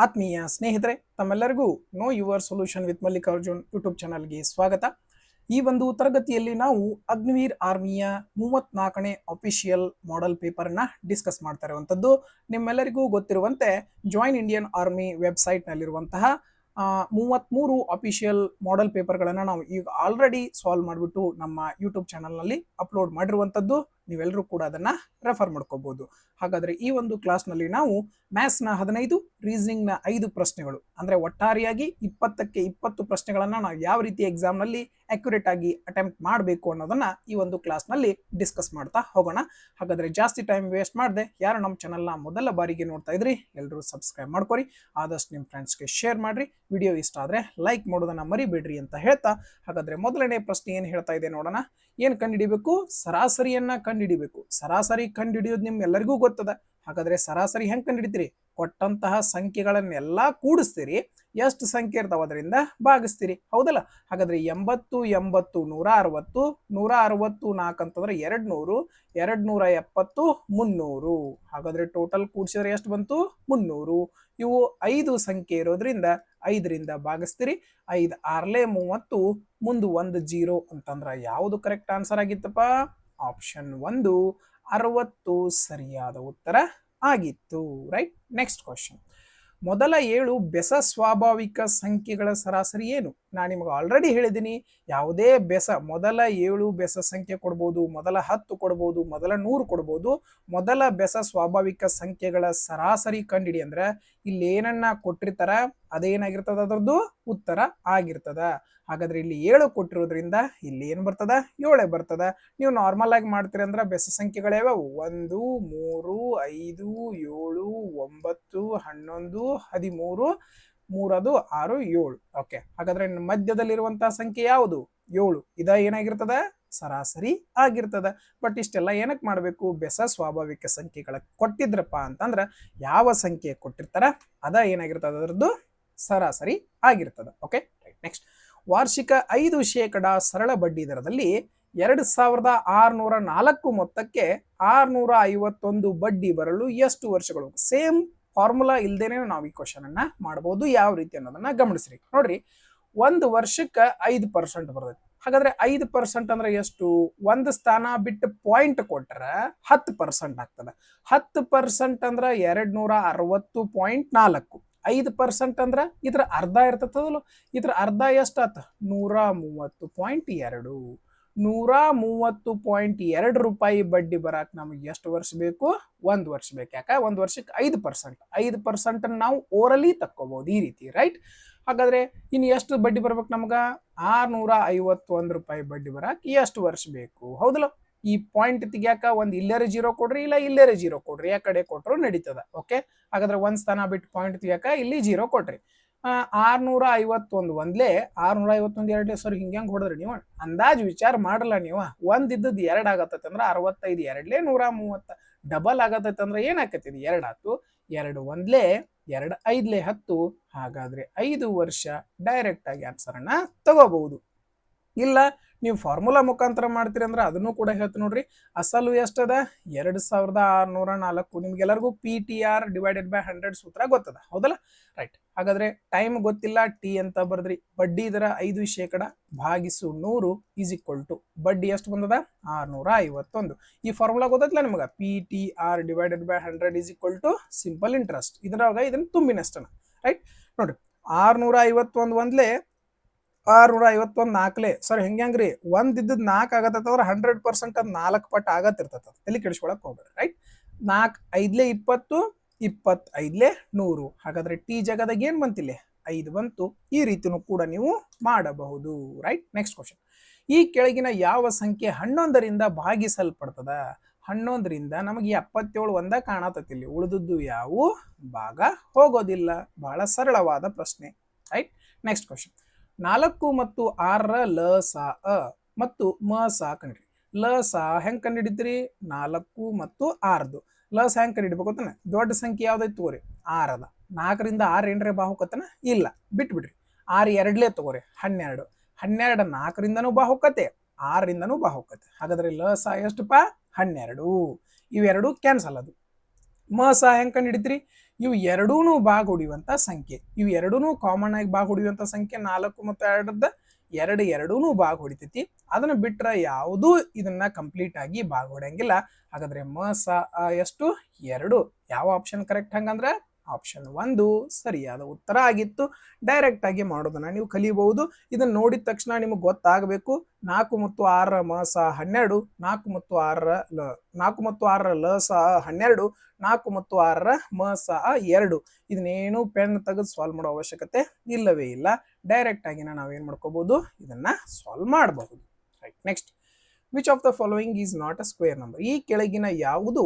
ಆತ್ಮೀಯ ಸ್ನೇಹಿತರೆ, ತಮ್ಮೆಲ್ಲರಿಗೂ know your solution with Mallikarjun YouTube ಚಾನಲ್ಗೆ ಸ್ವಾಗತ. ಈ ಒಂದು ತರಗತಿಯಲ್ಲಿ ನಾವು ಅಗ್ನಿವೀರ್ ಆರ್ಮಿಯ 34ನೇ ಅಫಿಷಿಯಲ್ ಮಾಡೆಲ್ ಪೇಪರ್ನ ಡಿಸ್ಕಸ್ ಮಾಡ್ತಾ ಇರುವಂಥದ್ದು. ನಿಮ್ಮೆಲ್ಲರಿಗೂ ಗೊತ್ತಿರುವಂತೆ ಜಾಯಿನ್ ಇಂಡಿಯನ್ ಆರ್ಮಿ ವೆಬ್ಸೈಟ್ನಲ್ಲಿರುವಂತಹ 33 ಅಫಿಷಿಯಲ್ ಮಾಡೆಲ್ ಪೇಪರ್ಗಳನ್ನು ನಾವು ಈಗ ಆಲ್ರೆಡಿ ಸಾಲ್ವ್ ಮಾಡಿಬಿಟ್ಟು ನಮ್ಮ ಯೂಟ್ಯೂಬ್ ಚಾನಲ್ನಲ್ಲಿ ಅಪ್ಲೋಡ್ ಮಾಡಿರುವಂಥದ್ದು. ನೀವೆಲ್ಲರೂ ಕೂಡ ಅದನ್ನು ರೆಫರ್ ಮಾಡ್ಕೋಬಹುದು. ಹಾಗಾದರೆ ಈ ಒಂದು ಕ್ಲಾಸ್ನಲ್ಲಿ ನಾವು ಮ್ಯಾಥ್ಸ್ನ 15, ರೀಸನಿಂಗ್ನ 5 ಪ್ರಶ್ನೆಗಳು, ಅಂದರೆ ಒಟ್ಟಾರೆಯಾಗಿ 20ಕ್ಕೆ 20 ಪ್ರಶ್ನೆಗಳನ್ನು ನಾವು ಯಾವ ರೀತಿ ಎಕ್ಸಾಮ್ನಲ್ಲಿ ಅಕ್ಯುರೇಟ್ ಆಗಿ ಅಟೆಂಪ್ಟ್ ಮಾಡಬೇಕು ಅನ್ನೋದನ್ನ ಈ ಒಂದು ಕ್ಲಾಸ್ನಲ್ಲಿ ಡಿಸ್ಕಸ್ ಮಾಡ್ತಾ ಹೋಗೋಣ. ಹಾಗಾದರೆ ಜಾಸ್ತಿ ಟೈಮ್ ವೇಸ್ಟ್ ಮಾಡದೆ ಯಾರು ನಮ್ಮ ಚಾನಲ್ನ ಮೊದಲ ಬಾರಿಗೆ ನೋಡ್ತಾ ಇದ್ರಿ ಎಲ್ಲರೂ ಸಬ್ಸ್ಕ್ರೈಬ್ ಮಾಡ್ಕೊರಿ, ಆದಷ್ಟು ನಿಮ್ಮ ಫ್ರೆಂಡ್ಸ್ಗೆ ಶೇರ್ ಮಾಡಿರಿ, ವಿಡಿಯೋ ಇಷ್ಟ ಆದರೆ ಲೈಕ್ ಮಾಡೋದನ್ನು ಮರಿಬೇಡ್ರಿ ಅಂತ ಹೇಳ್ತಾ, ಹಾಗಾದರೆ ಮೊದಲನೇ ಪ್ರಶ್ನೆ ಏನು ಹೇಳ್ತಾ ಇದೆ ನೋಡೋಣ. ಏನು ಕಂಡುಹಿಡಿಬೇಕು? ಸರಾಸರಿಯನ್ನ ಕಂಡುಹಿಡಿಬೇಕು. ಸರಾಸರಿ ಕಂಡುಹಿಡಿಯೋದು ನಿಮ್ಗೆಲ್ಲರಿಗೂ ಗೊತ್ತದ. ಹಾಗಾದರೆ ಸರಾಸರಿ ಹೆಂಗೆ ಕಂಡುಹಿಡಿತೀರಿ? ಕೊಟ್ಟಂತಹ ಸಂಖ್ಯೆಗಳನ್ನೆಲ್ಲ ಕೂಡಿಸ್ತೀರಿ, ಎಷ್ಟು ಸಂಖ್ಯೆ ಇರ್ತಾವ ಅದರಿಂದ ಭಾಗಿಸ್ತೀರಿ, ಹೌದಲ್ಲ? ಹಾಗಾದ್ರೆ 80 80 160, 160 4 ಅಂತಂದ್ರೆ 200, 270 300. ಹಾಗಾದ್ರೆ ಟೋಟಲ್ ಕೂಡಿಸಿದ್ರೆ ಎಷ್ಟು ಬಂತು? 300. ಇವು 5 ಸಂಖ್ಯೆ ಇರೋದ್ರಿಂದ 5ರಿಂದ ಭಾಗಿಸ್ತೀರಿ. 5 6 30, ಮುಂದೆ 1 0 ಅಂತಂದ್ರೆ ಯಾವುದು ಕರೆಕ್ಟ್ ಆನ್ಸರ್ ಆಗಿತ್ತಪ್ಪ? ಆಪ್ಷನ್ 1 60 ಸರಿಯಾದ ಉತ್ತರ ಆಗಿತ್ತು. ರೈಟ್. Next question. ಮೊದಲ 7 ಬೆಸ ಸ್ವಾಭಾವಿಕ ಸಂಖ್ಯೆಗಳ ಸರಾಸರಿ ಏನು? ನಾನು ನಿಮಗೆ ಆಲ್ರೆಡಿ ಹೇಳಿದ್ದೀನಿ, ಯಾವುದೇ ಮೊದಲ 7 ಬೆಸ ಸಂಖ್ಯೆ ಕೊಡ್ಬೋದು, ಮೊದಲ 10 ಕೊಡ್ಬೋದು, ಮೊದಲ 100 ಕೊಡ್ಬೋದು. ಮೊದಲ ಬೆಸ ಸ್ವಾಭಾವಿಕ ಸಂಖ್ಯೆಗಳ ಸರಾಸರಿ ಕಂಡಿಡಿ ಅಂದ್ರೆ ಇಲ್ಲಿ ಏನನ್ನ ಕೊಟ್ಟಿರ್ತಾರ ಅದೇನಾಗಿರ್ತದ, ಅದರದ್ದು ಉತ್ತರ ಆಗಿರ್ತದ. ಹಾಗಾದ್ರೆ ಇಲ್ಲಿ 7 ಕೊಟ್ಟಿರೋದ್ರಿಂದ ಇಲ್ಲಿ ಏನ್ ಬರ್ತದ? 7 ಬರ್ತದ. ನೀವು ನಾರ್ಮಲ್ ಆಗಿ ಮಾಡ್ತೀರಿ ಅಂದ್ರೆ ಬೆಸ ಸಂಖ್ಯೆಗಳೇವು? 1 3 5 7 9 11 13 3 6 7. ಓಕೆ, ಹಾಗಾದ್ರೆ ಮಧ್ಯದಲ್ಲಿರುವಂತಹ ಸಂಖ್ಯೆ ಯಾವುದು? 7. ಇದ ಏನಾಗಿರ್ತದ? ಸರಾಸರಿ ಆಗಿರ್ತದ. ಬಟ್ ಇಷ್ಟೆಲ್ಲ ಏನಕ್ಕೆ ಮಾಡಬೇಕು? ಬೆಸ ಸ್ವಾಭಾವಿಕ ಸಂಖ್ಯೆಗಳ ಕೊಟ್ಟಿದ್ರಪ್ಪ ಅಂತಂದ್ರ ಯಾವ ಸಂಖ್ಯೆ ಕೊಟ್ಟಿರ್ತಾರ ಅದ ಏನಾಗಿರ್ತದ, ಅದರದ್ದು ಸರಾಸರಿ ಆಗಿರ್ತದ. Okay, right. ನೆಕ್ಸ್ಟ್. ವಾರ್ಷಿಕ 5% ಸರಳ ಬಡ್ಡಿ ದರದಲ್ಲಿ 2604 ಮೊತ್ತಕ್ಕೆ 651 ಬಡ್ಡಿ ಬರಲು ಎಷ್ಟು ವರ್ಷಗಳು? ಸೇಮ್ ಫಾರ್ಮುಲಾ ಇಲ್ದೇನೆ ನಾವು ಈ ಕ್ವಶನ್ ಅನ್ನ ಮಾಡಬಹುದು. ಯಾವ ರೀತಿ ಅನ್ನೋದನ್ನ ಗಮನಿಸ್ರಿ. ನೋಡ್ರಿ, 1 ವರ್ಷಕ್ಕೆ 5% ಬರ್ತೈತಿ. ಹಾಗಾದ್ರೆ 5% ಅಂದ್ರೆ ಎಷ್ಟು? 1 ಸ್ಥಾನ ಬಿಟ್ಟು ಪಾಯಿಂಟ್ ಕೊಟ್ರೆ 10% ಆಗ್ತದೆ. 10% ಅಂದ್ರೆ 260.4. 5% ಅಂದ್ರೆ ಇದ್ರ ಅರ್ಧ ಇರ್ತದಲ್ಲ. ಇದ್ರ ಅರ್ಧ ಎಷ್ಟಾತ? 130.2. 130.2 ರೂಪಾಯಿ ಬಡ್ಡಿ ಬರಾಕ್ ನಮಗೆ ಎಷ್ಟು ವರ್ಷ ಬೇಕು? 1 ವರ್ಷ ಬೇಕು. ಯಾಕ? 1 ವರ್ಷಕ್ಕೆ 5%. 5% ನಾವು ಓರಲಿ ತಕ್ಕೋಬಹುದು ಈ ರೀತಿ. ರೈಟ್. ಹಾಗಾದ್ರೆ ಇನ್ನು ಎಷ್ಟು ಬಡ್ಡಿ ಬರ್ಬೇಕು ನಮ್ಗ? 651 ರೂಪಾಯಿ ಬಡ್ಡಿ ಬರಾಕ್ ಎಷ್ಟು ವರ್ಷ ಬೇಕು? ಹೌದಲ್ಲ? ಈ ಪಾಯಿಂಟ್ ತೆಗಿಯಾಕ ಒಂದು ಇಲ್ಲೇರೆ 0 ಕೊಡ್ರಿ, ಇಲ್ಲ ಇಲ್ಲೇರೆ 0 ಕೊಡ್ರಿ, ಯಾ ಕಡೆ ಕೊಟ್ಟರು ನಡೀತದ. ಓಕೆ, ಹಾಗಾದ್ರೆ 1 ಸ್ಥಾನ ಬಿಟ್ಟು ಪಾಯಿಂಟ್ ತೆಗಿಯಾಕ ಇಲ್ಲಿ 0 ಕೊಟ್ರಿ. 651 ಒಂದ್ಲೆ 651 ಎರಡ್ಲೆ ಸರ್ ಹಿಂಗ್ಯಾಂಗ್ ಹೊಡೆದ್ರಿ ನೀವು? ಅಂದಾಜ್ ವಿಚಾರ ಮಾಡಲ್ಲ ನೀವು. 1 ಇದ್ದದ್ದು 2 ಆಗತ್ತೈತೆ ಅಂದ್ರೆ 65 ಎರಡ್ಲೆ 130. ಡಬಲ್ ಆಗತ್ತೈತೆ ಅಂದ್ರೆ ಏನಾಕೈತಿ? 2 ಆತು. 2 ಒಂದ್ಲೆ 2 5ಲೆ 10. ಹಾಗಾದ್ರೆ 5 ವರ್ಷ ಡೈರೆಕ್ಟ್ ಆಗಿ ಆನ್ಸರ್ ಅನ್ನ ತಗೋಬಹುದು. ಇಲ್ಲ ನೀವು ಫಾರ್ಮುಲಾ ಮುಖಾಂತರ ಮಾಡ್ತೀರಿ ಅಂದ್ರೆ ಅದನ್ನು ಕೂಡ ಹೇಳ್ತೀನಿ ನೋಡ್ರಿ. ಅಸಲು ಎಷ್ಟದ? 2604. ನಿಮ್ಗೆಲ್ಲರಿಗೂ PTR / 100 ಸೂತ್ರ ಗೊತ್ತದ, ಹೌದಲ್ಲ? ರೈಟ್. ಹಾಗಾದ್ರೆ ಟೈಮ್ ಗೊತ್ತಿಲ್ಲ, ಟಿ ಅಂತ ಬರ್ದ್ರಿ. ಬಡ್ಡಿ ದರ 5% ಭಾಗಿಸು 100 = ಬಡ್ಡಿ ಎಷ್ಟು ಬಂದದ? 651. ಈ ಫಾರ್ಮುಲಾ ಗೊತ್ತಲ್ಲ ನಿಮ್ಗೆ? PTR / 100 = simple interest. ಇದ್ರಾಗ ಇದನ್ನ ತುಂಬಿನಷ್ಟನ. ರೈಟ್. ನೋಡ್ರಿ, 651 ಒಂದ್ಲೆ 651 4ಲೆ ಸರ್ ಹೆಂಗ್ರಿ? 1 ಇದ್ದದ್ದು 4 ಆಗತ್ತಂದ್ರೆ 100% ಅದು 4 ಪಟ್ಟು ಆಗತ್ತಿರ್ತದ. ತಲೆ ಕೆಡಿಸ್ಕೊಳಕ್ ಹೋಗ್ಬೇಡಿ. ರೈಟ್. 4 5ಲೆ 20, 25ಲೆ 100. ಹಾಗಾದ್ರೆ ಟಿ ಜಾಗದಾಗ ಏನ್ ಬಂತಿಲ್ಲ? 5 ಬಂತು. ಈ ರೀತಿನೂ ಕೂಡ ನೀವು ಮಾಡಬಹುದು. ರೈಟ್. Next question. ಈ ಕೆಳಗಿನ ಯಾವ ಸಂಖ್ಯೆ 11ರಿಂದ ಭಾಗಿಸಲ್ಪಡ್ತದ? 11ರಿಂದ ನಮಗೆ 77 ಒಂದ ಕಾಣತತಿಲ್ಲಿ, ಉಳಿದದ್ದು ಯಾವ ಭಾಗ ಹೋಗೋದಿಲ್ಲ. ಬಹಳ ಸರಳವಾದ ಪ್ರಶ್ನೆ. ರೈಟ್. Next question. 4 ಮತ್ತು 6ರ ಲ ಸಾ ಅ ಮತ್ತು ಮ ಸಾ ಕಂಡ್ರಿ. ಲ ಸಾ ಹೆಂಗ್ ಕಂಡಿಡಿದ್ರಿ? 4 ಮತ್ತು 6ದು ಲ ಸಾ ಹೆಂಗ್ ಕಂಡಿಡ್ಬೇಕು ಅಂತಾನೆ? ದೊಡ್ಡ ಸಂಖ್ಯೆ ಯಾವ್ದೈತಿ ತಗೋರಿ? 6 ಅದ. 4ರಿಂದ 6 ಏನ್ರೆ ಬಾಹುಕತನ? ಇಲ್ಲ, ಬಿಟ್ಬಿಡ್ರಿ. 6 ಎರಡ್ಲೇ ತಗೋರಿ, 12. 12 4ರಿಂದನೂ ಬಾಹುಕತೆ, 6ರಿಂದನೂ ಬಾಹುಕತೆ. ಹಾಗಾದ್ರೆ ಲ ಸಾ ಎಷ್ಟಪ್ಪ? 12. ಇವೆರಡು ಕ್ಯಾನ್ಸಲ್. ಅದು ಮ ಸಾ ಹೆಂಗ್ ಕಂಡಿಡಿದ್ರಿ? ಇವು ಎರಡೂ ಭಾಗ ಹೊಡಿಯುವಂತ ಸಂಖ್ಯೆ. ಇವು ಎರಡೂ ಕಾಮನ್ ಆಗಿ ಭಾಗ ಹೊಡಿಯುವಂತ ಸಂಖ್ಯೆ 4 ಮತ್ತು 2 ಎರಡೂ ಭಾಗ ಹೊಡಿತೈತಿ. ಅದನ್ನ ಬಿಟ್ರೆ ಯಾವುದೂ ಇದನ್ನ ಕಂಪ್ಲೀಟ್ ಆಗಿ ಭಾಗ ಹೊಡೆಯಂಗಿಲ್ಲ. ಹಾಗಾದ್ರೆ ಎಷ್ಟು 2. ಯಾವ ಆಪ್ಷನ್ ಕರೆಕ್ಟ್ ಹಂಗಂದ್ರ ಆಪ್ಷನ್ 1 ಸರಿಯಾದ ಉತ್ತರ ಆಗಿತ್ತು. ಡೈರೆಕ್ಟ್ ಆಗಿ ಮಾಡೋದನ್ನ ನೀವು ಕಲಿಬಹುದು. ಇದನ್ನ ನೋಡಿದ ತಕ್ಷಣ ನಿಮಗೆ ಗೊತ್ತಾಗಬೇಕು 4 ಮತ್ತು 6 ಮಸ 12, 4 ಮತ್ತು 6 ಲಸ 12, 4 ಮತ್ತು 6 ಮಸ 2. ಇದನ್ನೇನು ಪೆನ್ ತೆಗೆದು ಸಾಲ್ವ್ ಮಾಡೋ ಅವಶ್ಯಕತೆ ಇಲ್ಲವೇ ಇಲ್ಲ. ಡೈರೆಕ್ಟ್ ಆಗಿ ನಾವೇನ್ ಮಾಡ್ಕೋಬಹುದು, ಇದನ್ನ ಸಾಲ್ವ್ ಮಾಡಬಹುದು. Right. Next, which of the following is not a square number? ಈ ಕೆಳಗಿನ ಯಾವುದು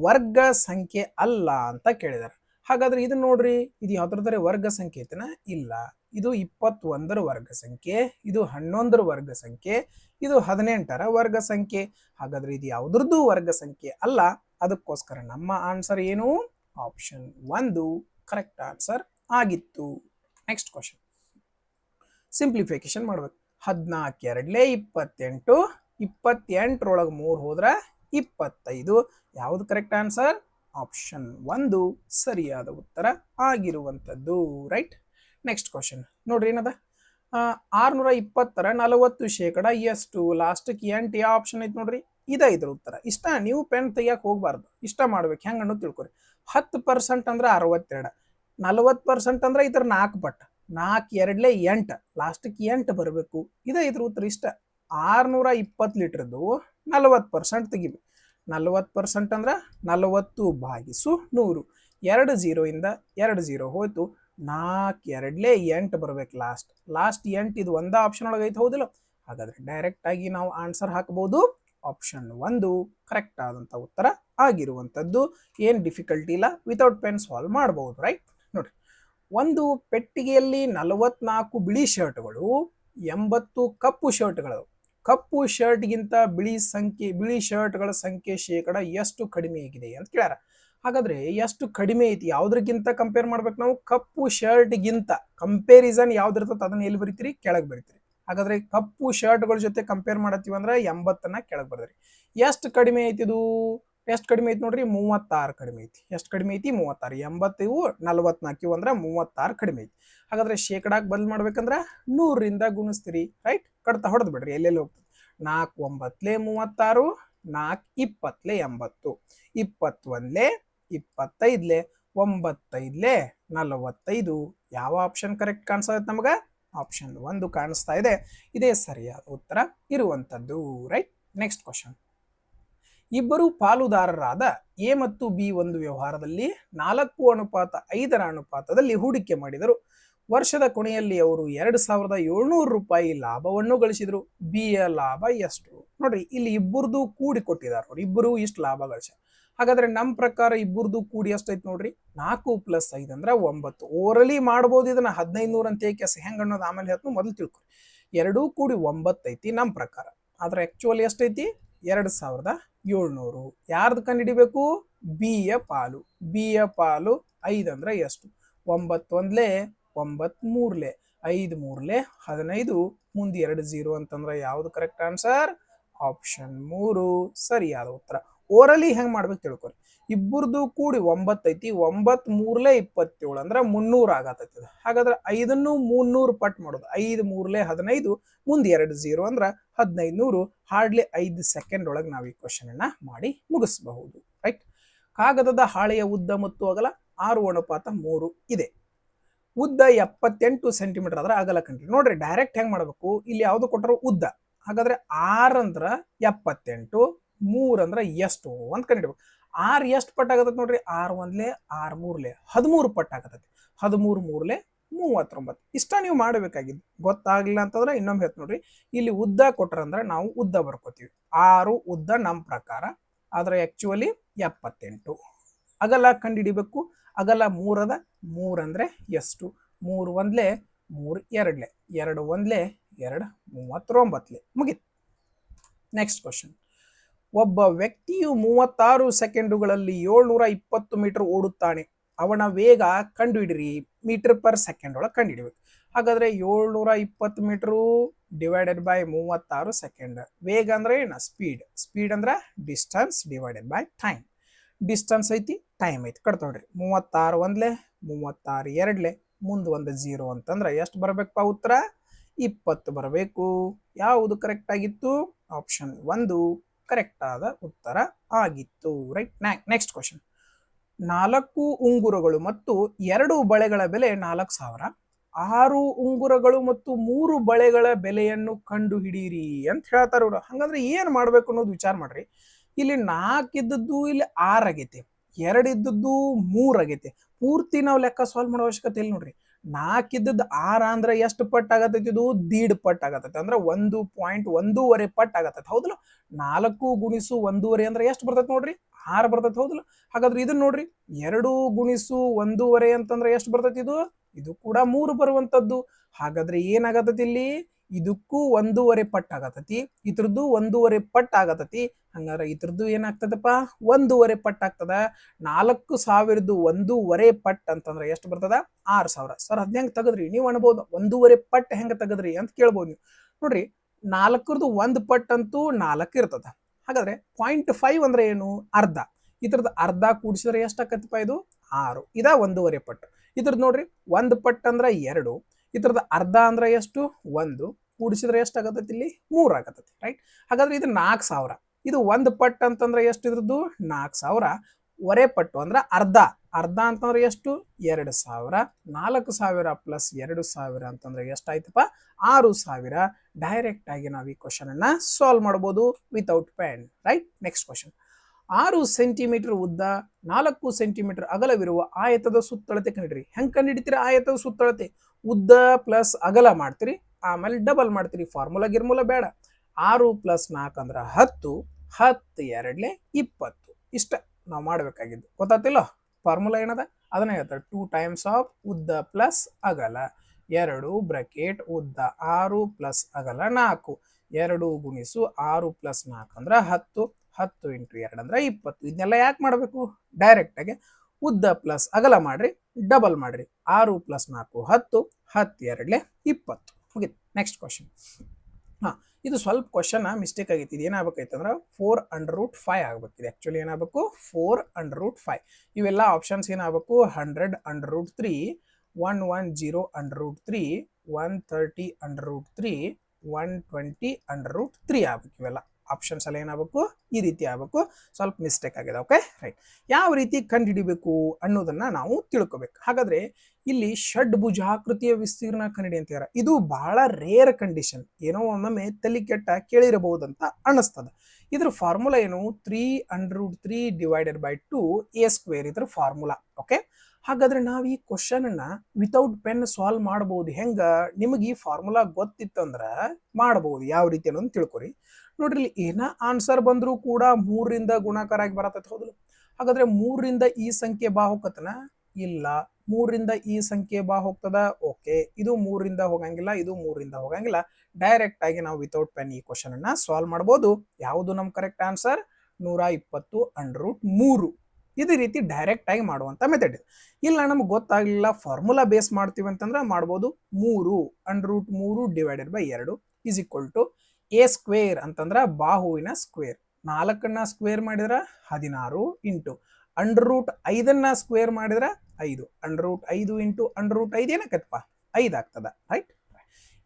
ವರ್ಗ ಸಂಖ್ಯೆ ಅಲ್ಲ ಅಂತ ಕೇಳಿದಾರೆ. ಹಾಗಾದ್ರೆ ಇದು ನೋಡ್ರಿ, ಇದು ಯಾವ್ದಾದ್ರೆ ವರ್ಗ ಸಂಖ್ಯೆ ಐತೆನ? ಇಲ್ಲ. ಇದು 21ರ ವರ್ಗ ಸಂಖ್ಯೆ, ಇದು 11ರ ವರ್ಗ ಸಂಖ್ಯೆ, ಇದು 18ರ ವರ್ಗ ಸಂಖ್ಯೆ. ಹಾಗಾದ್ರೆ ಇದು ಯಾವ್ದ್ರದ್ದು ವರ್ಗ ಸಂಖ್ಯೆ ಅಲ್ಲ. ಅದಕ್ಕೋಸ್ಕರ ನಮ್ಮ ಆನ್ಸರ್ ಏನು? ಆಪ್ಷನ್ 1 ಕರೆಕ್ಟ್ ಆನ್ಸರ್ ಆಗಿತ್ತು. ನೆಕ್ಸ್ಟ್ ಕ್ವಶನ್, ಸಿಂಪ್ಲಿಫಿಕೇಶನ್ ಮಾಡ್ಬೇಕು. 14 2 28, 28ರೊಳಗೆ 3 ಹೋದ್ರ 25. ಯಾವ್ದು ಕರೆಕ್ಟ್ ಆನ್ಸರ್? ಆಪ್ಷನ್ 1 ಸರಿಯಾದ ಉತ್ತರ ಆಗಿರುವಂತದ್ದು. ರೈಟ್. ನೆಕ್ಸ್ಟ್ ಕ್ವಶನ್ ನೋಡ್ರಿ ಏನದ, 620ರ 40% ಎಷ್ಟು? ಲಾಸ್ಟ್ಗೆ 8 ಯಾವ ಆಪ್ಷನ್ ಐತಿ ನೋಡ್ರಿ, ಇದ್ರ ಉತ್ತರ. ಇಷ್ಟ ನೀವು ಪೆನ್ ತೆಗಿಯಕ್ಕೆ ಹೋಗ್ಬಾರ್ದು, ಇಷ್ಟ ಮಾಡ್ಬೇಕು. ಹೆಂಗ ಅನ್ನೋದು ತಿಳ್ಕೊರಿ. 10% ಅಂದ್ರೆ 62, 40% ಅಂದ್ರೆ ಇದ್ರ 4 ಪಟ್ಟು, 4 2 8, ಲಾಸ್ಟ್ಗೆ 8 ಬರಬೇಕು. ಇದ್ರ ಉತ್ತರ. ಇಷ್ಟ 620 ಲೀಟರ್ದು 40% ತೆಗಿಬೇಕು. 40% ಅಂದ್ರೆ 40/100. 2 0 ಇಂದ 2 0 ಹೋಯ್ತು. 4 2 8 ಬರ್ಬೇಕು. ಲಾಸ್ಟ್ 8 ಇದು ಒಂದ ಆಪ್ಷನ್ ಒಳಗೆ ಐತೆ, ಹೌದಿಲ್ಲ? ಹಾಗಾದ್ರೆ ಡೈರೆಕ್ಟ್ ಆಗಿ ನಾವು ಆನ್ಸರ್ ಹಾಕಬಹುದು. ಆಪ್ಷನ್ 1 ಕರೆಕ್ಟ್ ಆದಂತ ಉತ್ತರ ಆಗಿರುವಂತದ್ದು. ಏನ್ ಡಿಫಿಕಲ್ಟಿ ಇಲ್ಲ, ವಿತೌಟ್ ಪೆನ್ ಸಾಲ್ವ್ ಮಾಡಬಹುದು. ರೈಟ್. ನೋಡ್ರಿ, ಒಂದು ಪೆಟ್ಟಿಗೆಯಲ್ಲಿ 44 ಬಿಳಿ ಶರ್ಟ್ಗಳು, 80 ಕಪ್ಪು ಶರ್ಟ್ಗಳು. ಕಪ್ಪು ಶರ್ಟ್ಗಿಂತ ಬಿಳಿ ಶರ್ಟ್ಗಳ ಸಂಖ್ಯೆ ಶೇಕಡ ಎಷ್ಟು ಕಡಿಮೆ ಆಗಿದೆ ಅಂತ ಕೇಳ್ಯಾರ. ಹಾಗಾದ್ರೆ ಎಷ್ಟು ಕಡಿಮೆ ಐತಿ, ಯಾವ್ದ್ರಕ್ಕಿಂತ ಕಂಪೇರ್ ಮಾಡ್ಬೇಕು ನಾವು? ಕಪ್ಪು ಶರ್ಟ್ಗಿಂತ. ಕಂಪೇರಿಸನ್ ಯಾವ್ದಿರ್ತದ ಅದನ್ನ ಎಲ್ಲಿ ಬರೀತೀರಿ? ಕೆಳಗೆ ಬರೀತೀರಿ. ಹಾಗಾದ್ರೆ ಕಪ್ಪು ಶರ್ಟ್ಗಳ ಜೊತೆ ಕಂಪೇರ್ ಮಾಡತ್ತೀವಿ ಅಂದ್ರೆ 80ನ್ನ ಕೆಳಗೆ ಬರ್ದ್ರಿ. ಎಷ್ಟು ಕಡಿಮೆ ಐತಿ ಇದು? ಎಷ್ಟು ಕಡಿಮೆ ಐತಿ ನೋಡ್ರಿ? 36 ಕಡಿಮೆ ಐತಿ. ಎಷ್ಟು ಕಡಿಮೆ ಐತಿ? 36. 80 ಇವು 44 ಅಂದ್ರೆ 36 ಕಡಿಮೆ ಐತಿ. ಹಾಗಾದ್ರೆ ಶೇಕಡಾಕ್ ಬದಲು ಮಾಡ್ಬೇಕಂದ್ರ 100ರಿಂದ ಗುಣಿಸ್ತೀರಿ. ರೈಟ್. ಕಡ್ತಾ ಹೊಡೆದ್ ಬಿಡ್ರಿ, ಎಲ್ಲೆಲ್ಲಿ ಹೋಗ್ತದೆ. 4 9 36, 4 20 80, 21 25, 9 45. ಯಾವ ಆಪ್ಷನ್ ಕರೆಕ್ಟ್ ಕಾಣಿಸ್ತದೆ ನಮಗ? ಆಪ್ಷನ್ 1 ಕಾಣಿಸ್ತಾ ಇದೆ. ಇದೇ ಸರಿಯಾದ ಉತ್ತರ ಇರುವಂತದ್ದು. ರೈಟ್. ನೆಕ್ಸ್ಟ್ ಕ್ವಶನ್, ಇಬ್ಬರು ಪಾಲುದಾರರಾದ ಎ ಮತ್ತು ಬಿ ಒಂದು ವ್ಯವಹಾರದಲ್ಲಿ 4:5ರ ಅನುಪಾತದಲ್ಲಿ ಹೂಡಿಕೆ ಮಾಡಿದರು. ವರ್ಷದ ಕೊನೆಯಲ್ಲಿ ಅವರು 2700 ರೂಪಾಯಿ ಲಾಭವನ್ನು ಗಳಿಸಿದ್ರು. ಬಿಯ ಲಾಭ ಎಷ್ಟು? ನೋಡ್ರಿ, ಇಲ್ಲಿ ಇಬ್ಬರದು ಕೂಡಿ ಕೊಟ್ಟಿದ್ದಾರೆ ನೋಡಿ, ಇಬ್ಬರು ಇಷ್ಟು ಲಾಭ ಗಳಿಸ. ಹಾಗಾದ್ರೆ ನಮ್ಮ ಪ್ರಕಾರ ಇಬ್ಬರದು ಕೂಡಿ ಎಷ್ಟೈತಿ ನೋಡ್ರಿ? 4 + 5 ಅಂದ್ರೆ 9. ಓರಲಿ ಮಾಡ್ಬೋದು ಇದನ್ನ 1500 ಅಂತ ಏಕೆ ಹೆಂಗ ಅನ್ನೋದು ಆಮೇಲೆ ಹೇಳ್ತು, ಮೊದಲು ತಿಳ್ಕೊರಿ. ಎರಡೂ ಕೂಡಿ 9 ಐತಿ ನಮ್ಮ ಪ್ರಕಾರ. ಆದ್ರೆ ಆಕ್ಚುಲಿ ಎಷ್ಟೈತಿ? 2700. ಯಾರ್ದು ಕಂಡು ಹಿಡಿಬೇಕು? ಬಿಯ ಪಾಲು. ಬಿಯ ಪಾಲು 5 ಅಂದ್ರೆ ಎಷ್ಟು? 9 1 9 3 5 3 15, ಮುಂದೆ 2 0 ಅಂತಂದ್ರೆ ಯಾವ್ದು ಕರೆಕ್ಟ್ ಆನ್ಸರ್? ಆಪ್ಷನ್ 3 ಸರಿಯಾದ ಉತ್ತರ. ಓರಲಿ ಹೆಂಗ್ ಮಾಡ್ಬೇಕು ತಿಳ್ಕೊರಿ. ಇಬ್ಬರದು ಕೂಡಿ 9 ಐತಿ. 9 3 27 ಅಂದ್ರೆ 300 ಆಗತೈತಿ. ಹಾಗಾದ್ರೆ 5ನ್ನು 300 ಪಟ್ ಮಾಡೋದು. 5 3 15, ಮುಂದೆ 2 0 ಅಂದ್ರೆ 1500. ಹಾರ್ಡ್ಲಿ 5 ಸೆಕೆಂಡ್ ಒಳಗೆ ನಾವು ಈ ಕ್ವಶನ್ ಅನ್ನ ಮಾಡಿ ಮುಗಿಸಬಹುದು. ರೈಟ್. ಕಾಗದದ ಹಾಳೆಯ ಉದ್ದ ಮತ್ತು ಅಗಲ 6:3 ಇದೆ. ಉದ್ದ 78 ಸೆಂಟಿಮೀಟರ್ ಆದ್ರೆ ಅಗಲ ಕಂಡ್ರಿ. ನೋಡ್ರಿ, ಡೈರೆಕ್ಟ್ ಹೆಂಗ್ ಮಾಡ್ಬೇಕು? ಇಲ್ಲಿ ಯಾವ್ದು ಕೊಟ್ಟರು? ಉದ್ದ. ಹಾಗಾದ್ರೆ 6 ಅಂದ್ರ 78, 3 ಅಂದ್ರ ಎಷ್ಟು ಅಂತ ಕಂಡಿಡ್ಬೇಕು. 6 ಎಷ್ಟು ಪಟ್ ಆಗತೈತಿ ನೋಡ್ರಿ? 6 1 6 3 13 ಪಟ್ ಆಗತೈತಿ. 13 3 39. ಇಷ್ಟ ನೀವು ಮಾಡಬೇಕಾಗಿದ್ದು. ಗೊತ್ತಾಗ್ಲಿಲ್ಲ ಅಂತಂದ್ರೆ ಇನ್ನೊಮ್ಮೆ ಹೇಳ್ತ ನೋಡ್ರಿ. ಇಲ್ಲಿ ಉದ್ದ ಕೊಟ್ರಂದ್ರೆ ನಾವು ಉದ್ದ ಬರ್ಕೋತೀವಿ. 6 ಉದ್ದ ನಮ್ಮ ಪ್ರಕಾರ, ಆದ್ರೆ ಆಕ್ಚುಲಿ 78. ಅಗಲ ಕಂಡಿಡಿಬೇಕು. ಅಗಲ 3 ಅದ. 3 ಅಂದ್ರೆ ಎಷ್ಟು? 3 1 3 2 2 1 2 39. ಮುಗಿತು. ನೆಕ್ಸ್ಟ್ ಕ್ವಶನ್, ಒಬ್ಬ ವ್ಯಕ್ತಿಯು 36 ಸೆಕೆಂಡುಗಳಲ್ಲಿ 720 ಮೀಟರ್ ಓಡುತ್ತಾನೆ. ಅವನ ವೇಗ ಕಂಡುಹಿಡಿರಿ. ಮೀಟರ್ ಪರ್ ಸೆಕೆಂಡ್ ಒಳಗೆ ಕಂಡುಹಿಡಿಬೇಕು. ಹಾಗಾದ್ರೆ 720 ಮೀಟರು ಡಿವೈಡೆಡ್ ಬೈ 36 ಸೆಕೆಂಡ್. ವೇಗ ಅಂದ್ರೆ ಏನು? ಸ್ಪೀಡ್. ಸ್ಪೀಡ್ ಅಂದ್ರೆ distance divided by time. Distance ಐತಿ, ಟೈಮ್ ಐತಿ ಕಟ್ ನೋಡ್ರಿ 36 ಒಂದ್ಲೆ 36 ಎರಡ್ಲೆ ಮುಂದೆ ಒಂದು 0 ಅಂತಂದ್ರೆ ಎಷ್ಟು ಬರಬೇಕಪ್ಪ ಉತ್ತರ 20 ಬರಬೇಕು. ಯಾವುದು ಕರೆಕ್ಟ್ ಆಗಿತ್ತು? ಆಪ್ಷನ್ 1 ಕರೆಕ್ಟ್ ಆದ ಉತ್ತರ ಆಗಿತ್ತು. ರೈಟ್. Next question. 4 ಉಂಗುರಗಳು ಮತ್ತು 2 ಬಳೆಗಳ ಬೆಲೆ 4,000. 6 ಉಂಗುರಗಳು ಮತ್ತು 3 ಬಳೆಗಳ ಬೆಲೆಯನ್ನು ಕಂಡು ಹಿಡೀರಿ ಅಂತ ಹೇಳ್ತಾರ ಇವ್ರು. ಹಂಗಂದ್ರೆ ಏನ್ ಮಾಡ್ಬೇಕು ಅನ್ನೋದು ವಿಚಾರ ಮಾಡ್ರಿ. ಇಲ್ಲಿ 4 ಇದ್ದದ್ದು ಇಲ್ಲಿ 6 ಆಗೈತಿ, 2 ಇದ್ದದ್ದು 3 ಆಗೈತಿ. ಪೂರ್ತಿ ನಾವು ಲೆಕ್ಕ ಸಾಲ್ವ್ ಮಾಡೋ ಅವಶ್ಯಕತೆ ಇಲ್ಲ ನೋಡ್ರಿ. 4 ಇದ್ದದ್ದು 6 ಅಂದ್ರೆ ಎಷ್ಟು ಪಟ್ಟು ಆಗತೈತಿ? ಇದು 1.5 ಪಟ್ಟು ಆಗತೈತಿ, ಅಂದ್ರೆ 1.1 ಪಟ್ಟು ಆಗತೈತಿ. ಹೌದಲ್ಲ? 4 ಗುಣಿಸು 1.5 ಅಂದ್ರೆ ಎಷ್ಟು ಬರ್ತೈತಿ ನೋಡ್ರಿ? 6 ಬರ್ತೈತಿ. ಹೌದಲ್ಲ? ಹಾಗಾದ್ರೆ ಇದನ್ನ ನೋಡ್ರಿ, 2 ಗುಣಿಸು 1.5 ಅಂತಂದ್ರೆ ಎಷ್ಟು ಬರ್ತೈತಿ? ಇದು ಕೂಡ 3 ಬರುವಂತದ್ದು. ಹಾಗಾದ್ರೆ ಏನಾಗತೈತಿ ಇಲ್ಲಿ? ಇದಕ್ಕೂ 1.5 ಪಟ್ಟು ಆಗತೈತಿ, ಇದ್ರದ್ದು 1.5 ಪಟ್ಟು ಆಗತೈತಿ. ಹಂಗಾರೆ ಇದ್ರದ್ದು ಏನಾಗ್ತದಪ್ಪ? 1.5 ಪಟ್ಟು ಆಗ್ತದ. 4,000 1.5 ಪಟ್ಟು ಅಂತಂದ್ರೆ ಎಷ್ಟು ಬರ್ತದ? 6,000. ಸರ್ ಅದ್ ಹೆಂಗ್ ತಗದ್ರಿ ನೀವು ಅನ್ಬೋದು? 1.5 ಪಟ್ಟು ಹೆಂಗ ತಗದ್ರಿ ಅಂತ ಕೇಳ್ಬೋದು ನೀವು. ನೋಡ್ರಿ, 4ರದ್ದು 1 ಪಟ್ಟು ಅಂತೂ 4 ಇರ್ತದ. ಹಾಗಾದ್ರೆ 0.5 ಅಂದ್ರೆ ಏನು? ಅರ್ಧ. ಇದ್ರದ್ದು ಅರ್ಧ ಕೂಡಿಸಿದ್ರೆ ಎಷ್ಟು ಆಕತ್ತಪ್ಪ? ಇದು 6. ಇದ 1.5 ಪಟ್ಟು. ಇದ್ರದ್ದು ನೋಡ್ರಿ, 1 ಪಟ್ಟು ಅಂದ್ರೆ 2, ಇದ್ರದ್ದು ಅರ್ಧ ಅಂದ್ರೆ ಎಷ್ಟು? 1. ಕೂಡಿಸಿದ್ರೆ ಎಷ್ಟು ಆಗತೈತಿ? ಇಲ್ಲಿ 3 ಆಗತೈತಿ. ರೈಟ್. ಹಾಗಾದ್ರೆ ಇದು 4,000. ಇದು 1 ಪಟ್ಟು ಅಂತಂದ್ರೆ ಎಷ್ಟು? ಇದ್ರದ್ದು 4,000. ಒರೆ ಪಟ್ಟು ಅಂದ್ರೆ ಅರ್ಧ. ಅರ್ಧ ಅಂತಂದ್ರೆ ಎಷ್ಟು? 2,000. 4,000 ಪ್ಲಸ್ 2,000 ಅಂತಂದ್ರೆ ಎಷ್ಟಾಯ್ತಪ್ಪ? 6,000. ಡೈರೆಕ್ಟ್ ಆಗಿ ನಾವು ಈ ಕ್ವಶನ್ ಅನ್ನ ಸಾಲ್ವ್ ಮಾಡಬಹುದು without pen. Right. Next question. 6 centimetre ಉದ್ದ 4 ಸೆಂಟಿಮೀಟರ್ ಅಗಲವಿರುವ ಆಯತದ ಸುತ್ತಳತೆ ಕಂಡಿಡ್ರಿ. ಹೆಂಗ್ ಕಂಡಿಡ್ತೀರಿ ಆಯತದ ಸುತ್ತಳತೆ? ಉದ್ದ ಪ್ಲಸ್ ಅಗಲ ಮಾಡ್ತೀರಿ, ಆಮೇಲೆ ಡಬಲ್ ಮಾಡ್ತೀರಿ. ಫಾರ್ಮುಲಾ ಗಿರ್ಮುಲಾ ಬೇಡ. 6 ಪ್ಲಸ್ 4 ಅಂದ್ರೆ 10, 10 ಎರಡ್ಲೆ 20. ಇಷ್ಟ ನಾವು ಮಾಡ್ಬೇಕಾಗಿದ್ದು. ಗೊತ್ತಾತಿಲ್ಲ? ಫಾರ್ಮುಲಾ ಏನದ ಅದನ್ನ ಹೇಳ್ತಾರೆ. 2 ಟೈಮ್ಸ್ ಆಫ್ ಉದ್ದ ಪ್ಲಸ್ ಅಗಲ, 2 ಬ್ರಾಕೆಟ್ ಉದ್ದ 6 ಪ್ಲಸ್ ಅಗಲ 4, 2 ಗುಣಿಸು 6 ಪ್ಲಸ್ 4 ಅಂದ್ರೆ 10, 10 ಇಂಟು 2 ಅಂದ್ರೆ 20. ಇದನ್ನೆಲ್ಲ ಯಾಕೆ ಮಾಡಬೇಕು? ಡೈರೆಕ್ಟ್ ಆಗಿ ಉದ್ದ ಪ್ಲಸ್ ಅಗಲ ಮಾಡ್ರಿ, ಡಬಲ್ ಮಾಡ್ರಿ. 6 ಪ್ಲಸ್ 4 10, 10 ಎರಡ್ಲೆ 20. ಮುಗಿತು. Next question. ಇದು ಸ್ವಲ್ಪ ಕ್ವಶನ್ ಮಿಸ್ಟೇಕ್ ಆಗೈತಿ. ಇದು ಏನಾಗಬೇಕೈತೆ ಅಂದ್ರೆ 4√5 ಆಗ್ಬೇಕಿದೆ. ಆಕ್ಚುಲಿ ಏನಾಗಬೇಕು? 4√5. ಇವೆಲ್ಲ ಆಪ್ಷನ್ಸ್ ಏನಾಗಬೇಕು? 100√3, 110√3, 130√3, 120√3 ಆಗ್ಬೇಕು. ಇವೆಲ್ಲ ಆಪ್ಷನ್ಸ್ ಎಲ್ಲ ಏನಾಗಬೇಕು? ಈ ರೀತಿ ಆಗಬೇಕು. ಸ್ವಲ್ಪ ಮಿಸ್ಟೇಕ್ ಆಗಿದೆ. Okay, right. ಯಾವ ರೀತಿ ಕಂಡುಹಿಡಿಬೇಕು ಅನ್ನೋದನ್ನ ನಾವು ತಿಳ್ಕೊಬೇಕು. ಹಾಗಾದ್ರೆ ಇಲ್ಲಿ ಷಡ್ಭುಜಾಕೃತಿಯ ವಿಸ್ತೀರ್ಣ ಕಂಡುಹಿಡಿ ಅಂತಾರೆ. ಇದು ಬಹಳ ರೇರ್ ಕಂಡೀಷನ್. ಏನೋ ಒಮ್ಮೊಮ್ಮೆ ತಲೆ ಕೆಟ್ಟ ಕೇಳಿರಬಹುದಂತ ಅನಿಸ್ತದ. ಇದ್ರ ಫಾರ್ಮುಲಾ ಏನು? 3√3 ಡಿವೈಡೆಡ್ ಬೈ 2 a². ಇದ್ರ ಫಾರ್ಮುಲಾ. ಓಕೆ, ಹಾಗಾದ್ರೆ ನಾವು ಈ ಕ್ವಶನ್ ಅನ್ನ ವಿತೌಟ್ ಪೆನ್ ಸಾಲ್ವ್ ಮಾಡಬಹುದು. ಹೆಂಗ? ನಿಮಗೆ ಈ ಫಾರ್ಮುಲಾ ಗೊತ್ತಿತ್ತಂದ್ರ ಮಾಡಬಹುದು. ಯಾವ ರೀತಿ ಅನ್ನೋದು ತಿಳ್ಕೊರಿ. ನೋಡ್ರಿ, ಇಲ್ಲಿ ಏನ ಆನ್ಸರ್ ಬಂದ್ರು ಕೂಡ 3ರಿಂದ ಗುಣಾಕಾರ ಆಗಿ ಬರತೈತಿ. ಹೌದಲ್ಲ? ಹಾಗಾದ್ರೆ 3ರಿಂದ ಈ ಸಂಖ್ಯೆ ಬಾ ಹೋಗತ್ತನ? ಇಲ್ಲ. 3ರಿಂದ ಈ ಸಂಖ್ಯೆ ಬಾ ಹೋಗ್ತದ? ಓಕೆ. ಇದು 3ರಿಂದ ಹೋಗಂಗಿಲ್ಲ, ಇದು 3ರಿಂದ ಹೋಗಂಗಿಲ್ಲ. ಡೈರೆಕ್ಟ್ ಆಗಿ ನಾವು ವಿತೌಟ್ ಪೆನ್ ಈ ಕ್ವಶನ್ ಅನ್ನ ಸಾಲ್ವ್ ಮಾಡಬಹುದು. ಯಾವುದು ನಮ್ ಕರೆಕ್ಟ್ ಆನ್ಸರ್? 120√3. ಇದೇ ರೀತಿ ಡೈರೆಕ್ಟ್ ಆಗಿ ಮಾಡುವಂತ ಮೆಥಡ್. ಇಲ್ಲ ನಮ್ಗೆ ಗೊತ್ತಾಗ್ಲಿಲ್ಲ, ಫಾರ್ಮುಲಾ ಬೇಸ್ ಮಾಡ್ತೀವಿ ಅಂತಂದ್ರೆ ಮಾಡ್ಬೋದು. 3√3 divided by 2 is equal to a² ಅಂತಂದ್ರ ಬಾಹುವಿನ ಸ್ಕ್ವೇರ್. 4ನ್ನ ಸ್ಕ್ವೇರ್ ಮಾಡಿದ್ರ 16 ಇಂಟು √5ನ್ನ ಸ್ಕ್ವೇರ್ ಮಾಡಿದ್ರ 5. √5 ಇಂಟು √5 ಏನಾಕತ್ತಪ್ಪ? 5 ಆಗ್ತದ. ರೈಟ್.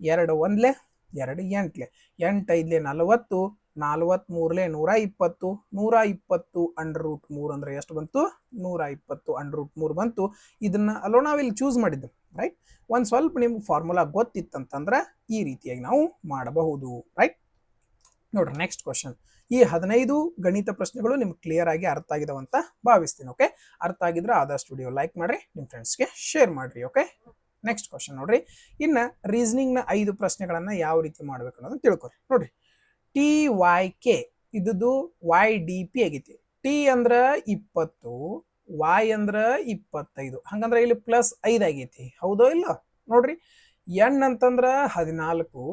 2 ಒಂದ್ಲೆ 2 ಎಂಟ್ಲೆ, 8 5ಲೆ 40, 43ಲೆ 120, 120 √3 ಅಂದ್ರೆ ಎಷ್ಟು ಬಂತು? 120 √3 ಬಂತು. ಇದನ್ನ ಅಲ್ಲೋ ನಾವಿಲ್ಲಿ ಚೂಸ್ ಮಾಡಿದ್ದು. ರೈಟ್. ಒಂದ್ ಸ್ವಲ್ಪ ನಿಮ್ಗೆ ಫಾರ್ಮುಲಾ ಗೊತ್ತಿತ್ತಂತಂದ್ರೆ ಈ ರೀತಿಯಾಗಿ ನಾವು ಮಾಡಬಹುದು. ರೈಟ್. ನೋಡ್ರಿ, ನೆಕ್ಸ್ಟ್ ಕ್ವಶನ್. ಈ 15 ಗಣಿತ ಪ್ರಶ್ನೆಗಳು ನಿಮ್ಗೆ ಕ್ಲಿಯರ್ ಆಗಿ ಅರ್ಥ ಆಗಿದವಂತ ಭಾವಿಸ್ತೀನಿ. ಓಕೆ, ಅರ್ಥ ಆಗಿದ್ರೆ ಆದಷ್ಟು ವಿಡಿಯೋ ಲೈಕ್ ಮಾಡ್ರಿ, ನಿಮ್ಮ ಫ್ರೆಂಡ್ಸ್ಗೆ ಶೇರ್ ಮಾಡ್ರಿ. ಓಕೆ, ನೆಕ್ಸ್ಟ್ ಕ್ವಶನ್ ನೋಡ್ರಿ. ಇನ್ನ ರೀಸನಿಂಗ್ ನ 5 ಪ್ರಶ್ನೆಗಳನ್ನ ಯಾವ ರೀತಿ ಮಾಡ್ಬೇಕು ಅನ್ನೋದನ್ನ ತಿಳ್ಕೊರಿ. ನೋಡ್ರಿ, TYK ಇದ್ದು YDP ಆಗೈತಿ. T ಅಂದ್ರ 20, Y ಅಂದ್ರ 25. ಹಂಗಂದ್ರ ಇಲ್ಲಿ ಪ್ಲಸ್ 5 ಆಗೈತಿ. ಹೌದೋ ಇಲ್ಲ? ನೋಡ್ರಿ, N ಅಂತಂದ್ರ 14,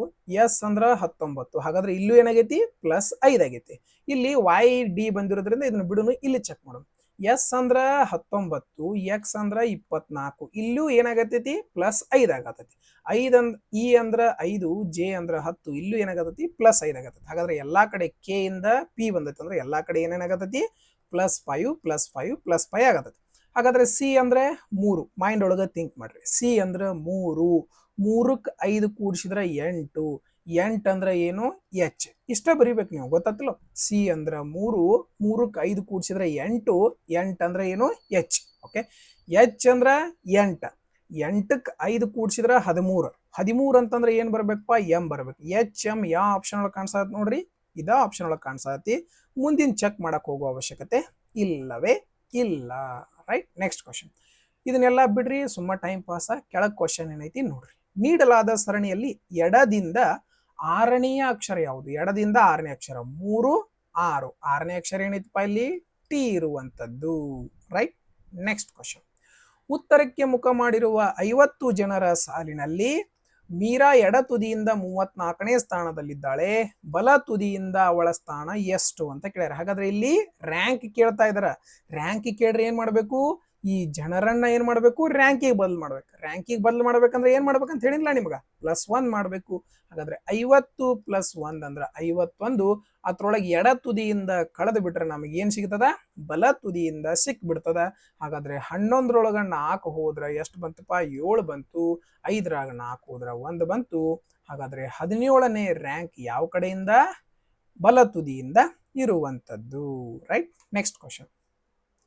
S ಅಂದ್ರ 19. ಹಾಗಾದ್ರೆ ಇಲ್ಲೂ ಏನಾಗೈತಿ? ಪ್ಲಸ್ 5 ಆಗೈತಿ. ಇಲ್ಲಿ YD ಬಂದಿರೋದ್ರಿಂದ ಇದನ್ನ ಬಿಡುನು, ಇಲ್ಲಿ ಚೆಕ್ ಮಾಡೋಣ. S ಅಂದ್ರ 19, X ಅಂದ್ರ 24. ಇಲ್ಲೂ ಏನಾಗತೈತಿ? ಪ್ಲಸ್ 5 ಆಗತೈತಿ. 5 E ಅಂದ್ರ 5, J ಅಂದ್ರ 10. ಇಲ್ಲೂ ಏನಾಗತೈತಿ? ಪ್ಲಸ್ 5 ಆಗತೈತಿ. ಹಾಗಾದ್ರೆ ಎಲ್ಲಾ ಕಡೆ K ಇಂದ P ಬಂದೈತಿ ಅಂದ್ರೆ ಎಲ್ಲಾ ಕಡೆ ಏನೇನಾಗತೈತಿ? +5 ಆಗತ್ತೆ. ಹಾಗಾದ್ರೆ ಸಿ ಅಂದ್ರೆ 3. ಮೈಂಡ್ ಒಳಗೆ ಥಿಂಕ್ ಮಾಡ್ರಿ. ಸಿ ಅಂದ್ರೆ 3, 3ಕ್ಕೆ 5 ಕೂಡಿಸಿದ್ರೆ 8, 8 ಅಂದ್ರೆ ಏನು? ಎಚ್. ಇಷ್ಟ ಬರಿಬೇಕು ನೀವು, ಗೊತ್ತಾಗ್ತಿಲ್ಲ. ಸಿ ಅಂದ್ರೆ 3, 3ಕ್ಕೆ 5 ಕೂಡಿಸಿದ್ರೆ 8, 8 ಅಂದ್ರೆ ಏನು? ಎಚ್. ಓಕೆ, ಎಚ್ ಅಂದ್ರೆ 8, 8ಕ್ಕೆ 5 ಕೂಡಿಸಿದ್ರೆ 13, 13 ಅಂತಂದ್ರೆ ಏನ್ ಬರ್ಬೇಕಪ್ಪ? ಎಂ ಬರ್ಬೇಕು. ಎಚ್ ಎಂ ಯಾವ ಆಪ್ಷನ್ ಒಳಗೆ ಕಾಣಿಸತ್ ನೋಡ್ರಿ? ಇದ ಆಪ್ಷನ್ ಒಳಗೆ ಕಾಣಿಸತಿ. ಮುಂದಿನ ಚೆಕ್ ಮಾಡಕ್ ಹೋಗೋ ಅವಶ್ಯಕತೆ ಇಲ್ಲವೇ ಇಲ್ಲ. Right, next question. ಇದನ್ನೆಲ್ಲ ಬಿಡ್ರಿ, ಸುಮ್ಮ ಟೈಮ್ ಪಾಸ. ಕೆಳಗ್ ಕ್ವಶನ್ ಏನೈತಿ ನೋಡ್ರಿ. ನೀಡಲಾದ ಸರಣಿಯಲ್ಲಿ ಎಡದಿಂದ 6ನೇ ಅಕ್ಷರ ಯಾವುದು? ಎಡದಿಂದ 6ನೇ ಅಕ್ಷರ 3, 6. 6ನೇ ಅಕ್ಷರ ಏನೈತಿಪ್ಪ ಇಲ್ಲಿ? ಟಿ ಇರುವಂತದ್ದು. Right, next question. ಉತ್ತರಕ್ಕೆ ಮುಖ ಮಾಡಿರುವ 50 ಜನರ ಸಾಲಿನಲ್ಲಿ ಮೀರಾ ಎಡ ತುದಿಯಿಂದ 34ನೇ ಸ್ಥಾನದಲ್ಲಿದ್ದಾಳೆ. ಬಲ ತುದಿಯಿಂದ ಅವಳ ಸ್ಥಾನ ಎಷ್ಟು ಅಂತ ಕೇಳ್ಯಾರ. ಹಾಗಾದ್ರೆ ಇಲ್ಲಿ ರ್ಯಾಂಕ್ ಕೇಳ್ತಾ ಇದಾರ. ರ್ಯಾಂಕ್ ಕೇಳ್ರೆ ಏನ್ ಮಾಡ್ಬೇಕು? ಈ ಜನರನ್ನ ಏನ್ ಮಾಡ್ಬೇಕು? ರ್ಯಾಂಕಿಗೆ ಬದಲು ಮಾಡ್ಬೇಕು. ರ್ಯಾಂಕಿಗೆ ಬದಲು ಮಾಡ್ಬೇಕಂದ್ರೆ ಏನ್ ಮಾಡ್ಬೇಕಂತ ಹೇಳಿಲ್ಲ ನಿಮ್ಗ? +1 ಮಾಡ್ಬೇಕು. ಹಾಗಾದ್ರೆ 50 + 1 ಅಂದ್ರೆ 51. ಅದ್ರೊಳಗೆ ಎಡ ತುದಿಯಿಂದ ಕಳೆದು ಬಿಟ್ರೆ ನಮಗೆ ಏನ್ ಸಿಗ್ತದ? ಬಲ ತುದಿಯಿಂದ ಸಿಕ್ ಬಿಡ್ತದ. ಹಾಗಾದ್ರೆ 11ರೊಳಗ 4 ಹೋದ್ರ ಎಷ್ಟು ಬಂತಪ್ಪ? 7 ಬಂತು. 5ರಾಗ 4 ಹೋದ್ರ 1 ಬಂತು. ಹಾಗಾದ್ರೆ 17ನೇ ರ್ಯಾಂಕ್ ಯಾವ ಕಡೆಯಿಂದ? ಬಲ ತುದಿಯಿಂದ ಇರುವಂತದ್ದು. Right, next question.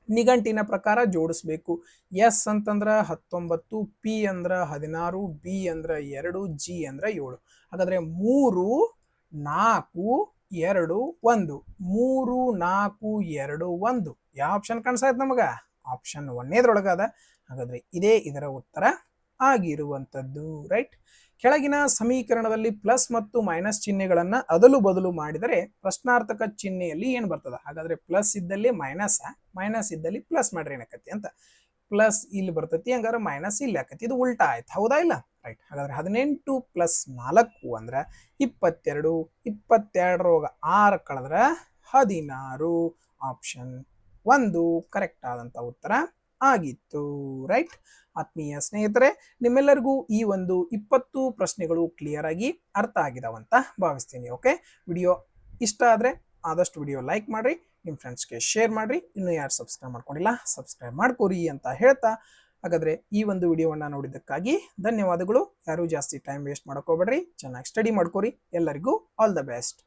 ನಿಘಂಟಿನ ಪ್ರಕಾರ ಜೋಡಿಸ್ಬೇಕು. ಎಸ್ ಅಂತಂದ್ರ 19, ಪಿ ಅಂದ್ರ 16, ಬಿ ಅಂದ್ರ 2, ಜಿ ಅಂದ್ರ 7. ಹಾಗಾದ್ರೆ 3, 4, 2, 1. 3, 4, 2, 1. ಯಾವ ಆಪ್ಷನ್ ಕಾಣಿಸ್ತಾಯ್ತು ನಮಗ? ಆಪ್ಷನ್ 1ನೇದ್ರೊಳಗ ಅದ. ಹಾಗಾದ್ರೆ ಇದೇ ಇದರ ಉತ್ತರ ಆಗಿರುವಂತದ್ದು. ರೈಟ್, ಕೆಳಗಿನ ಸಮೀಕರಣದಲ್ಲಿ ಪ್ಲಸ್ ಮತ್ತು ಮೈನಸ್ ಚಿಹ್ನೆಗಳನ್ನ ಅದಲು ಬದಲು ಮಾಡಿದರೆ ಪ್ರಶ್ನಾರ್ಥಕ ಚಿಹ್ನೆಯಲ್ಲಿ ಏನ್ ಬರ್ತದ? ಹಾಗಾದ್ರೆ ಪ್ಲಸ್ ಇದ್ದಲ್ಲಿ ಮೈನಸ್, ಮೈನಸ್ ಇದ್ದಲ್ಲಿ ಪ್ಲಸ್ ಮಾಡ್ರಿ ಏನಕತಿ ಅಂತ. ಪ್ಲಸ್ ಇಲ್ಲಿ ಬರ್ತೈತಿ, ಹಂಗಾದ್ರೆ ಮೈನಸ್ ಇಲ್ಲಿ ಆಕತಿ. ಇದು ಉಲ್ಟಾ ಆಯ್ತು, ಹೌದಾ ಇಲ್ಲ? ರೈಟ್, ಹಾಗಾದ್ರೆ 18 + 4 ಅಂದ್ರೆ 22. 22 6 ಕಳೆದ್ರೆ 16. ಆಪ್ಷನ್ 1 ಕರೆಕ್ಟ್ ಆದಂತ ಉತ್ತರ ಆಗಿತ್ತು. ರೈಟ್, ಆತ್ಮೀಯ ಸ್ನೇಹಿತರೆ, ನಿಮ್ಮೆಲ್ಲರಿಗೂ ಈ ಒಂದು 20 ಪ್ರಶ್ನೆಗಳು ಕ್ಲಿಯರ್ ಆಗಿ ಅರ್ಥ ಆಗಿದಾವಂತ ಭಾವಿಸ್ತೀನಿ. ಓಕೆ, ವಿಡಿಯೋ ಇಷ್ಟ ಆದ್ರೆ ಆದಷ್ಟು ವಿಡಿಯೋ ಲೈಕ್ ಮಾಡ್ರಿ, ನಿಮ್ಮ ಫ್ರೆಂಡ್ಸ್ಗೆ ಶೇರ್ ಮಾಡ್ರಿ. ಇನ್ನು ಯಾರು ಸಬ್ಸ್ಕ್ರೈಬ್ ಮಾಡ್ಕೊಂಡಿಲ್ಲ ಸಬ್ಸ್ಕ್ರೈಬ್ ಮಾಡ್ಕೋರಿ ಅಂತ ಹೇಳ್ತಾ, ಹಾಗಾದ್ರೆ ಈ ಒಂದು ವಿಡಿಯೋವನ್ನ ನೋಡಿದ್ದಕ್ಕಾಗಿ ಧನ್ಯವಾದಗಳು. ಯಾರು ಜಾಸ್ತಿ ಟೈಮ್ ವೇಸ್ಟ್ ಮಾಡ್ಕೋಬೇಡ್ರಿ, ಚೆನ್ನಾಗಿ ಸ್ಟಡಿ ಮಾಡ್ಕೋರಿ. ಎಲ್ಲರಿಗೂ ಆಲ್ ದ ಬೆಸ್ಟ್.